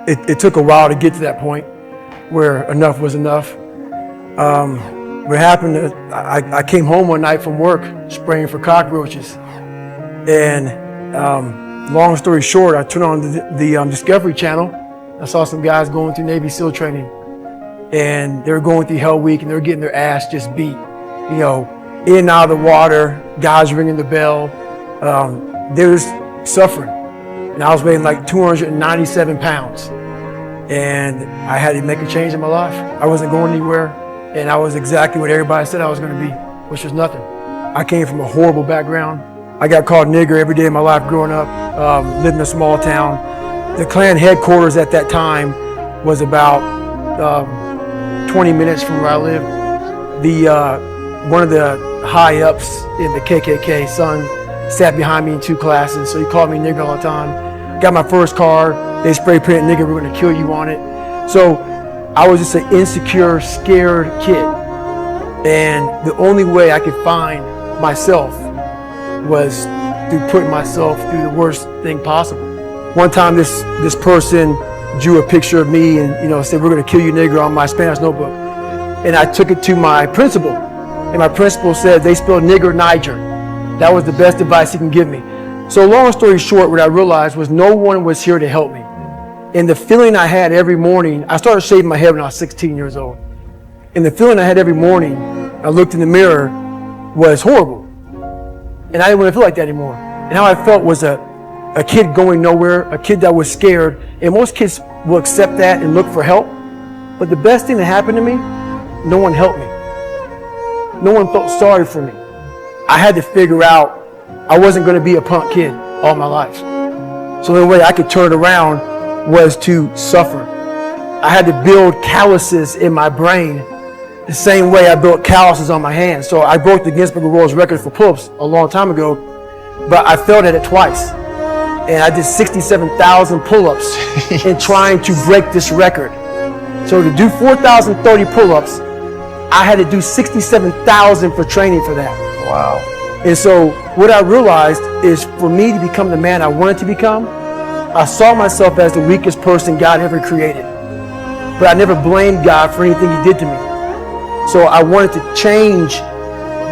it took a while to get to that point where enough was enough. What happened, I came home one night from work spraying for cockroaches. And long story short, I turned on the Discovery Channel. I saw some guys going through Navy SEAL training. And they were going through Hell Week and they were getting their ass just beat. You know, in and out of the water, guys ringing the bell. There's suffering. And I was weighing like 297 pounds. And I had to make a change in my life. I wasn't going anywhere. And I was exactly what everybody said I was going to be, which was nothing. I came from a horrible background. I got called nigger every day of my life growing up, lived in a small town. The Klan headquarters at that time was about 20 minutes from where I lived. One of the high ups in the KKK, son, sat behind me in 2 classes, so he called me nigger all the time. Got my first car, they spray painted nigger, we're gonna kill you on it. So I was just an insecure, scared kid. And the only way I could find myself was through putting myself through the worst thing possible. One time this person drew a picture of me and said, we're gonna kill you nigger on my Spanish notebook. And I took it to my principal. And my principal said, they spelled nigger Niger. That was the best advice he can give me. So long story short, what I realized was no one was here to help me. And the feeling I had every morning, I started shaving my head when I was 16 years old. And the feeling I had every morning, I looked in the mirror, was horrible. And I didn't want to feel like that anymore. And how I felt was a kid going nowhere, a kid that was scared. And most kids will accept that and look for help. But the best thing that happened to me, no one helped me. No one felt sorry for me. I had to figure out I wasn't going to be a punk kid all my life. So the only way I could turn it around was to suffer. I had to build calluses in my brain the same way I built calluses on my hands. So I broke the Guinness Book of World Records for pull-ups a long time ago, but I failed at it twice. And I did 67,000 pull-ups in trying to break this record. So to do 4,030 pull-ups, I had to do 67,000 for training for that. Wow. And so what I realized is for me to become the man I wanted to become, I saw myself as the weakest person God ever created. But I never blamed God for anything he did to me. So I wanted to change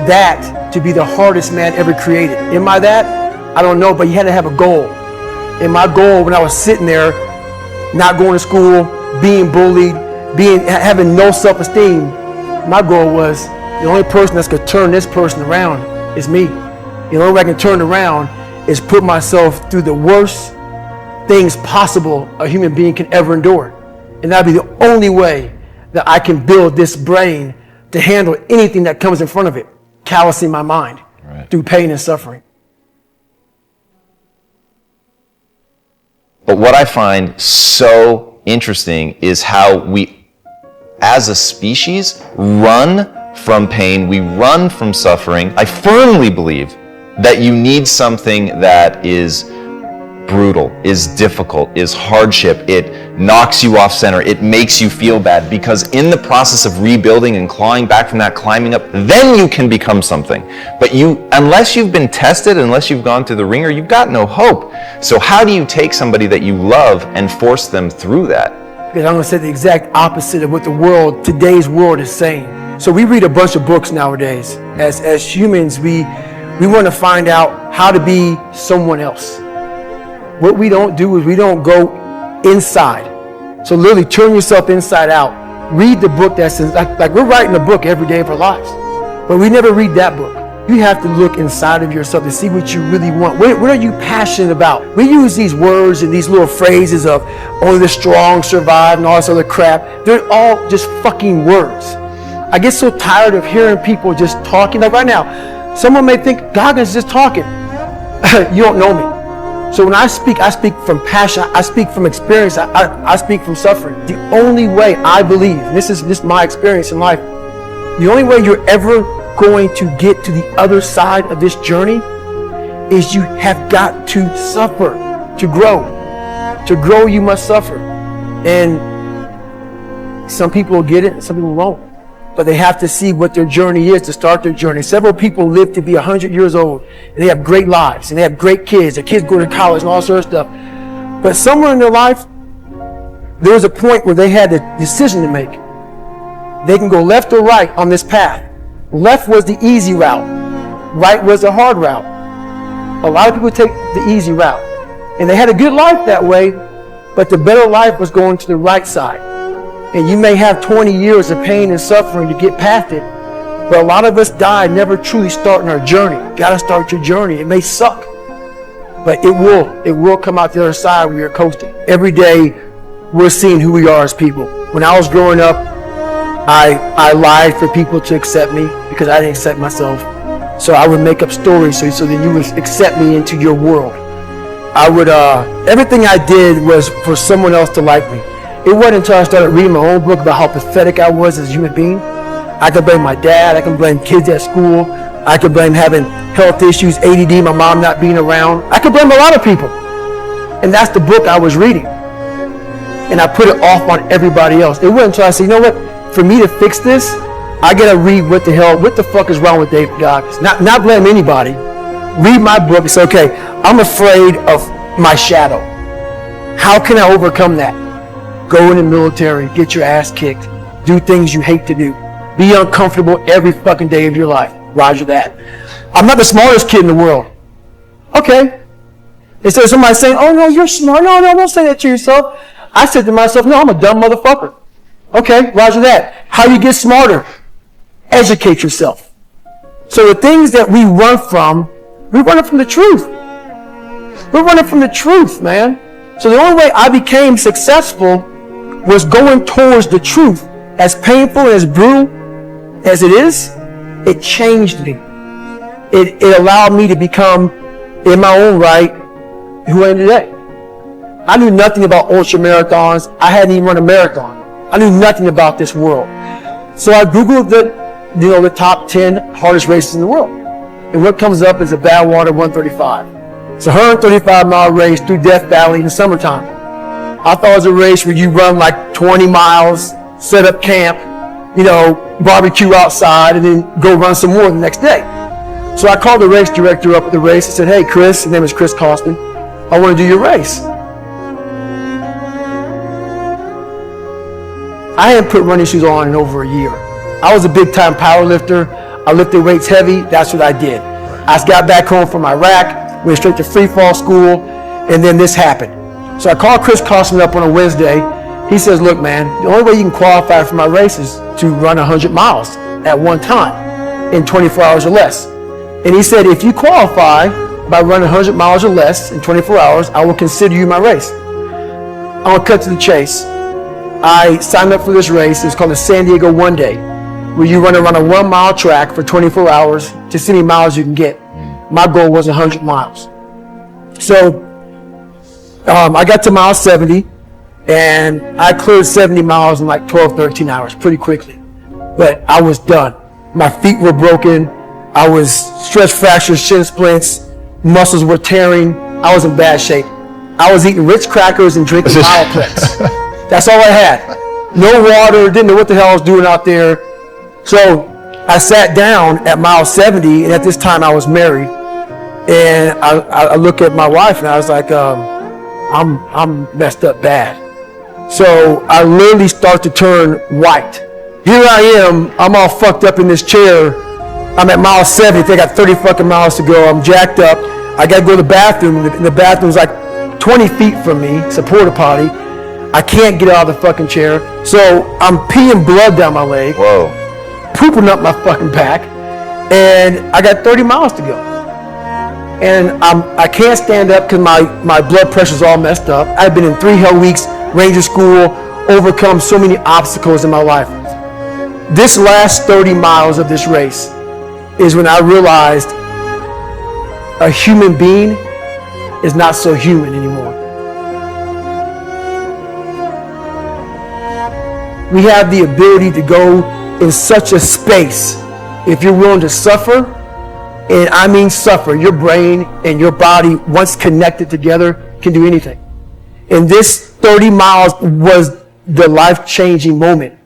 that to be the hardest man ever created. Am I that? I don't know, but you had to have a goal. And my goal when I was sitting there, not going to school, being bullied, having no self-esteem, my goal was the only person that's going to turn this person around is me. The only way I can turn it around is put myself through the worst things possible a human being can ever endure. And that'd be the only way that I can build this brain to handle anything that comes in front of it, callousing my mind through pain and suffering. But what I find so interesting is how we, as a species, run from pain, we run from suffering. I firmly believe that you need something that is brutal, is difficult, is hardship. It knocks you off center. It makes you feel bad, because in the process of rebuilding and clawing back from that, climbing up, then you can become something. But unless you've been tested, unless you've gone through the ringer, you've got no hope. So how do you take somebody that you love and force them through that? Because I'm going to say the exact opposite of what today's world is saying. So we read a bunch of books nowadays. As humans, we want to find out how to be someone else. What we don't do is we don't go inside. So literally turn yourself inside out. Read the book that says, like we're writing a book every day of our lives, but we never read that book. You have to look inside of yourself to see what you really want. What are you passionate about? We use these words and these little phrases of only the strong survive and all this other crap. They're all just fucking words. I get so tired of hearing people just talking. Like right now, someone may think Goggins is just talking. You don't know me. So when I speak from passion, I speak from experience, I speak from suffering. The only way I believe, and this is my experience in life, the only way you're ever going to get to the other side of this journey is you have got to suffer to grow. To grow, you must suffer. And some people will get it, and some people won't. But they have to see what their journey is to start their journey. Several people live to be 100 years old, and they have great lives, and they have great kids. Their kids go to college and all sorts of stuff. But somewhere in their life, there was a point where they had a decision to make. They can go left or right on this path. Left was the easy route. Right was the hard route. A lot of people take the easy route. And they had a good life that way, but the better life was going to the right side. And you may have 20 years of pain and suffering to get past it, but a lot of us die never truly starting our journey. Gotta start your journey. It may suck, but it will come out the other side when you're coasting. Every day, we're seeing who we are as people. When I was growing up, I lied for people to accept me because I didn't accept myself. So I would make up stories so that you would accept me into your world. I would, everything I did was for someone else to like me. It wasn't until I started reading my own book about how pathetic I was as a human being. I could blame my dad, I can blame kids at school, I could blame having health issues, ADD, my mom not being around. I could blame a lot of people. And that's the book I was reading. And I put it off on everybody else. It wasn't until I said, you know what, for me to fix this, I gotta read what the fuck is wrong with David Goggins. Not blame anybody. Read my book and say, okay, I'm afraid of my shadow. How can I overcome that? Go in the military, get your ass kicked, do things you hate to do. Be uncomfortable every fucking day of your life. Roger that. I'm not the smartest kid in the world. Okay. Instead of somebody saying, oh no, you're smart. No, don't say that to yourself. I said to myself, no, I'm a dumb motherfucker. Okay, roger that. How you get smarter? Educate yourself. So the things that we run from the truth. We're running from the truth, man. So the only way I became successful was going towards the truth. As painful and as brutal as it is, it changed me. It allowed me to become, in my own right, who I am today. I knew nothing about ultra marathons. I hadn't even run a marathon. I knew nothing about this world. So I Googled the top 10 hardest races in the world. And what comes up is a Badwater 135. It's a 135-mile race through Death Valley in the summertime. I thought it was a race where you run like 20 miles, set up camp, barbecue outside, and then go run some more the next day. So I called the race director up at the race and said, hey, Chris, his name is Chris Costman, I want to do your race. I hadn't put running shoes on in over a year. I was a big-time power lifter. I lifted weights heavy. That's what I did. I got back home from Iraq, went straight to free fall school, and then this happened. So I called Chris Costman up on a Wednesday. He says, look, man, the only way you can qualify for my race is to run 100 miles at one time in 24 hours or less. And he said, if you qualify by running 100 miles or less in 24 hours, I will consider you my race. I'm going to cut to the chase. I signed up for this race. It's called the San Diego One Day, where you run around a 1 mile track for 24 hours to see how many miles you can get. My goal was 100 miles. So I got to mile 70, and I cleared 70 miles in like 12, 13 hours pretty quickly. But I was done. My feet were broken. I was stress fractures, shin splints, muscles were tearing. I was in bad shape. I was eating Ritz crackers and drinking Mileplex. That's all I had. No water, didn't know what the hell I was doing out there. So I sat down at mile 70, and at this time I was married. And I look at my wife and I was like, I'm messed up bad. So I literally start to turn white. Here I am, I'm all fucked up in this chair. I'm at mile 70, I got 30 fucking miles to go. I'm jacked up. I gotta go to the bathroom, and the bathroom's like 20 feet from me. It's a porta potty. I can't get out of the fucking chair. So I'm peeing blood down my leg. Whoa. Pooping up my fucking back. And I got 30 miles to go. And I can't stand up because my blood pressure's all messed up. I've been in 3 hell weeks, Ranger school, overcome so many obstacles in my life. This last 30 miles of this race is when I realized a human being is not so human anymore. We have the ability to go in such a space if you're willing to suffer, and I mean suffer. Your brain and your body, once connected together, can do anything. And this 30 miles was the life-changing moment.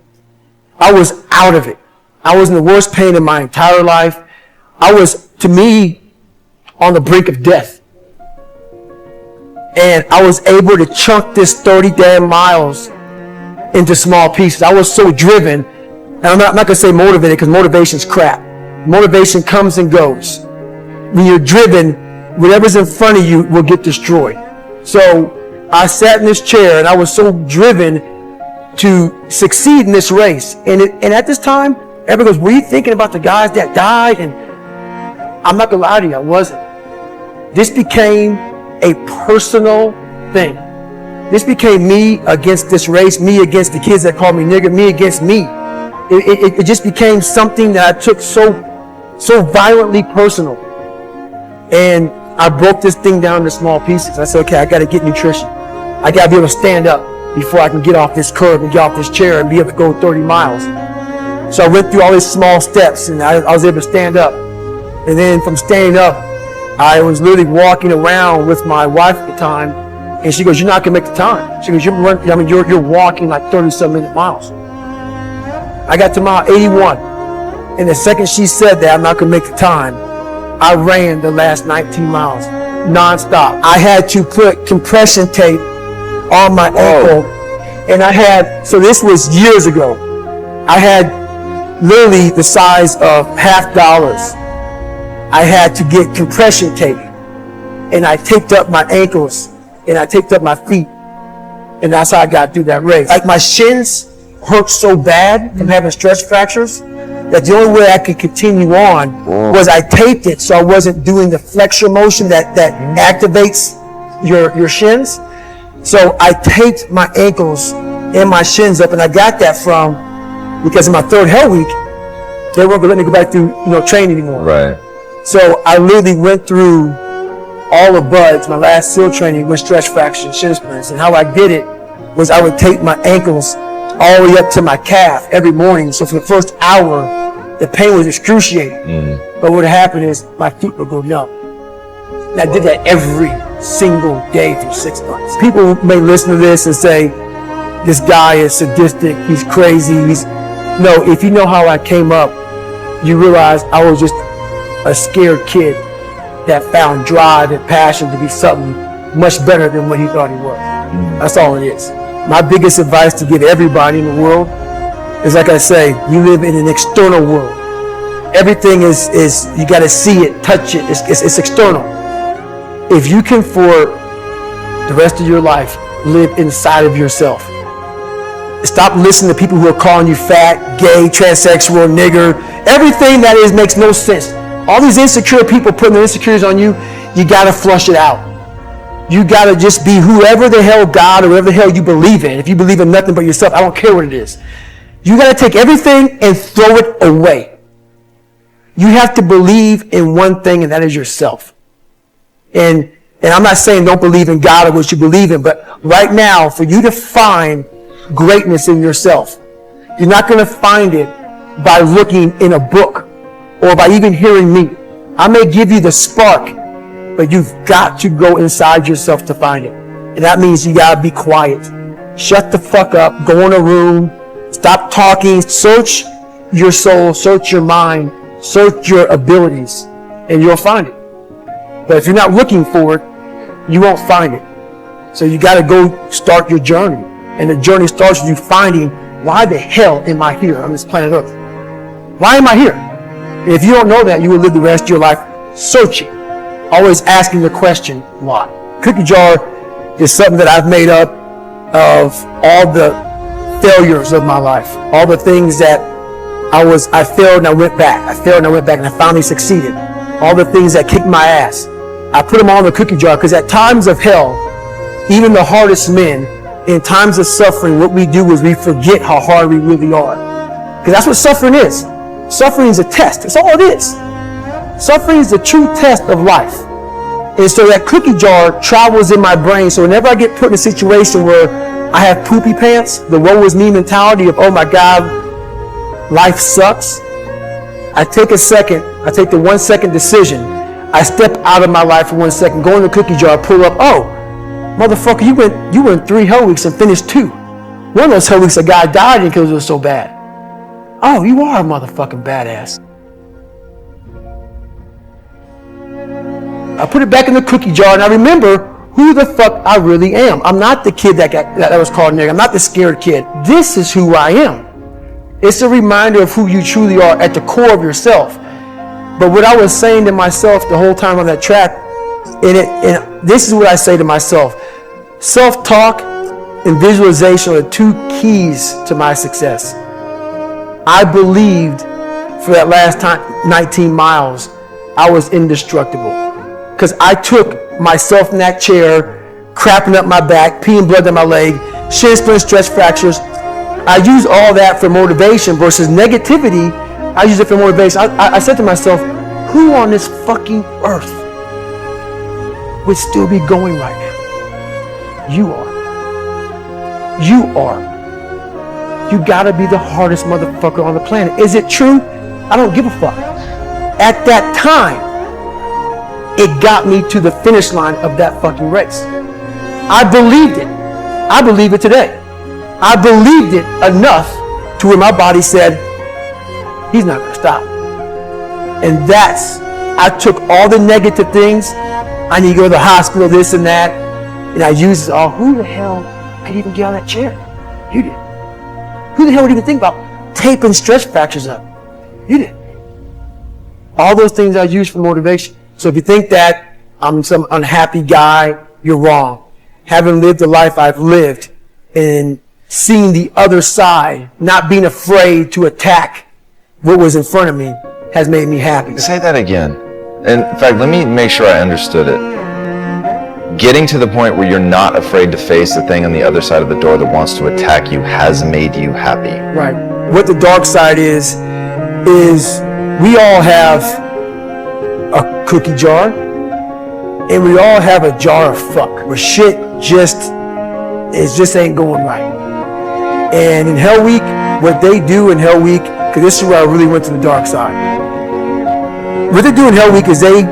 I was out of it. I was in the worst pain in my entire life. I was, to me, on the brink of death. And I was able to chunk this 30 damn miles into small pieces. I was so driven, and I'm not going to say motivated because motivation's crap. Motivation comes and goes. When you're driven, whatever's in front of you will get destroyed. So I sat in this chair and I was so driven to succeed in this race. And at this time, everybody goes, were you thinking about the guys that died? And I'm not going to lie to you, I wasn't. This became a personal thing. This became me against this race, me against the kids that called me nigger, me against me. It just became something that I took so violently personal. And I broke this thing down into small pieces. I said, okay, I got to get nutrition. I got to be able to stand up before I can get off this curb and get off this chair and be able to go 30 miles. So I went through all these small steps and I was able to stand up. And then from standing up, I was literally walking around with my wife at the time. And she goes, you're not going to make the time. She goes, you're walking like 30-some-minute miles. I got to mile 81. And the second she said that I'm not going to make the time, I ran the last 19 miles nonstop. I had to put compression tape on my ankle. And so this was years ago. I had literally the size of $50. I had to get compression tape. And I taped up my ankles and I taped up my feet. And that's how I got through that race. Like my shins hurt so bad from having stretch fractures that the only way I could continue on was I taped it so I wasn't doing the flexor motion that activates your shins. So I taped my ankles and my shins up, and I got that from because in my third hell week they weren't gonna let me go back through train anymore. Right. So I literally went through all of BUD/S, my last SEAL training with stretch fractures, shin splints, and how I did it was I would tape my ankles all the way up to my calf every morning. So for the first hour, the pain was excruciating. But what happened is my feet would go numb. And I did that every single day for 6 months. People may listen to this and say, this guy is sadistic, he's crazy. No, if you know how I came up, you realize I was just a scared kid that found drive and passion to be something much better than what he thought he was. That's all it is. My biggest advice to give everybody in the world is, like I say, you live in an external world. Everything is you got to see it, touch it. It's external. If you can, for the rest of your life, live inside of yourself. Stop listening to people who are calling you fat, gay, transsexual, nigger. Everything that is makes no sense. All these insecure people putting their insecurities on you, you got to flush it out. You got to just be whoever the hell God or whatever the hell you believe in. If you believe in nothing but yourself, I don't care what it is. You got to take everything and throw it away. You have to believe in one thing, and that is yourself. And I'm not saying don't believe in God or what you believe in, but right now, for you to find greatness in yourself, you're not going to find it by looking in a book or by even hearing me. I may give you the spark, but you've got to go inside yourself to find it. And that means you got to be quiet. Shut the fuck up. Go in a room. Stop talking. Search your soul. Search your mind. Search your abilities. And you'll find it. But if you're not looking for it, you won't find it. So you got to go start your journey. And the journey starts with you finding, why the hell am I here on this planet Earth? Why am I here? And if you don't know that, you will live the rest of your life searching. Always asking the question, why? Cookie jar is something that I've made up of all the failures of my life. All the things that I failed and I went back. I failed and I went back and I finally succeeded. All the things that kicked my ass. I put them all in the cookie jar because at times of hell, even the hardest men, in times of suffering, what we do is we forget how hard we really are. Because that's what suffering is. Suffering is a test. That's all it is. Suffering is the true test of life. And so that cookie jar travels in my brain. So whenever I get put in a situation where I have poopy pants, the woe is me mentality of, oh my God, life sucks. I take a second. I take the 1 second decision. I step out of my life for 1 second, go in the cookie jar, pull up. Oh, motherfucker, you went 3 hell weeks and finished 2. One of those hell weeks, a guy died because it was so bad. Oh, you are a motherfucking badass. I put it back in the cookie jar, and I remember who the fuck I really am. I'm not the kid that was called nigga. I'm not the scared kid. This is who I am. It's a reminder of who you truly are at the core of yourself. But what I was saying to myself the whole time on that track, and this is what I say to myself: self-talk and visualization are the two keys to my success. I believed for that last 19 miles, I was indestructible. Because I took myself in that chair, crapping up my back, peeing blood down my leg, shin splints, stress fractures. I use all that for motivation versus negativity. I use it for motivation. I said to myself, who on this fucking earth would still be going right now? You are. You are. You gotta be the hardest motherfucker on the planet. Is it true? I don't give a fuck. At that time, it got me to the finish line of that fucking race. I believed it. I believe it today. I believed it enough to where my body said, he's not gonna stop. And I took all the negative things. I need to go to the hospital, this and that. And I used it all. Who the hell could even get on that chair? You did. Who the hell would even think about taping stress fractures up? You did. All those things I use for motivation. So if you think that I'm some unhappy guy, you're wrong. Having lived the life I've lived and seeing the other side, not being afraid to attack what was in front of me, has made me happy. Say that again. In fact, let me make sure I understood it. Getting to the point where you're not afraid to face the thing on the other side of the door that wants to attack you has made you happy. Right. What the dark side is we all have a cookie jar, and we all have a jar of fuck, where shit just ain't going right. And in Hell Week, what they do in Hell Week, because this is where I really went to the dark side. What they do in Hell Week is they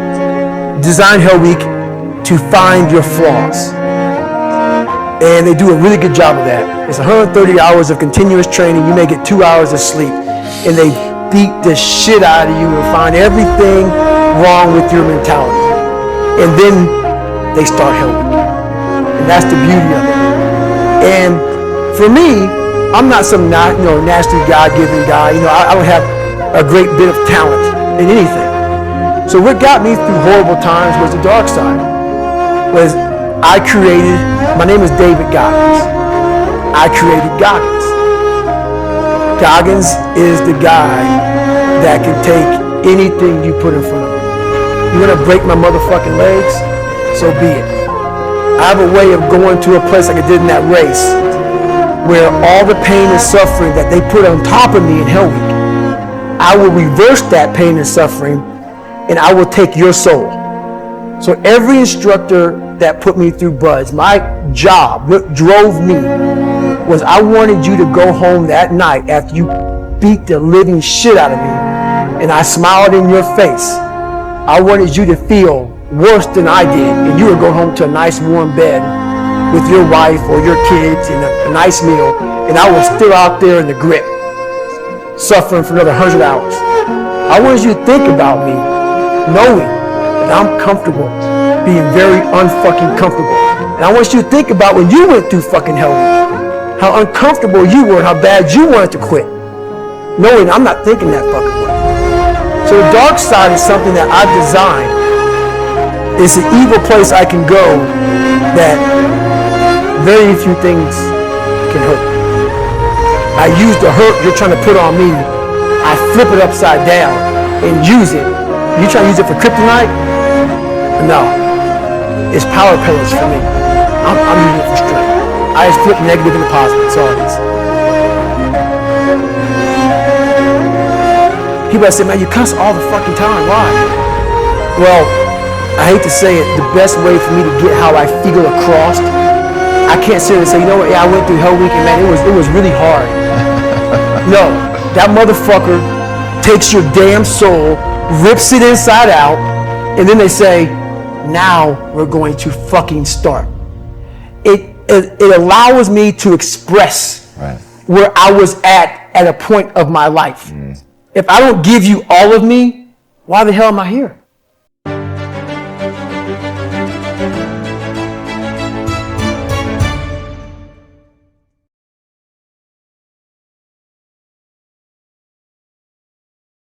design Hell Week to find your flaws. And they do a really good job of that. It's 130 hours of continuous training. You may get 2 hours of sleep. And they beat the shit out of you and find everything wrong with your mentality. And then they start Hell Week. And that's the beauty of it. And for me, I'm not some nasty God-given guy. I don't have a great bit of talent in anything. So what got me through horrible times was the dark side. My name is David Goggins. I created Goggins. Goggins is the guy that can take anything you put in front of him. You want to break my motherfucking legs? So be it. I have a way of going to a place like I did in that race where all the pain and suffering that they put on top of me in Hell Week, I will reverse that pain and suffering and I will take your soul. So every instructor that put me through BUD/S, my job, what drove me, was I wanted you to go home that night after you beat the living shit out of me and I smiled in your face. I wanted you to feel worse than I did, and you would go home to a nice warm bed with your wife or your kids and a nice meal, and I was still out there in the grip, suffering for another 100 hours. I wanted you to think about me, knowing that I'm comfortable, being very unfucking comfortable. And I want you to think about when you went through fucking Hell Week, how uncomfortable you were and how bad you wanted to quit, knowing I'm not thinking that fucking way. So the dark side is something that I've designed. It's an evil place I can go that very few things can hurt. I use the hurt you're trying to put on me, I flip it upside down and use it. You trying to use it for kryptonite? No. It's power pillars for me. I'm using it for strength. I just flip negative into positive. That's all it is. People say, man, you cuss all the fucking time. Why? Well, I hate to say it, the best way for me to get how I feel across, I can't sit and say, you know what, yeah, I went through Hell Week and man, it was really hard. No, that motherfucker takes your damn soul, rips it inside out, and then they say, now we're going to fucking start. It allows me to express where I was at a point of my life. If I don't give you all of me, why the hell am I here?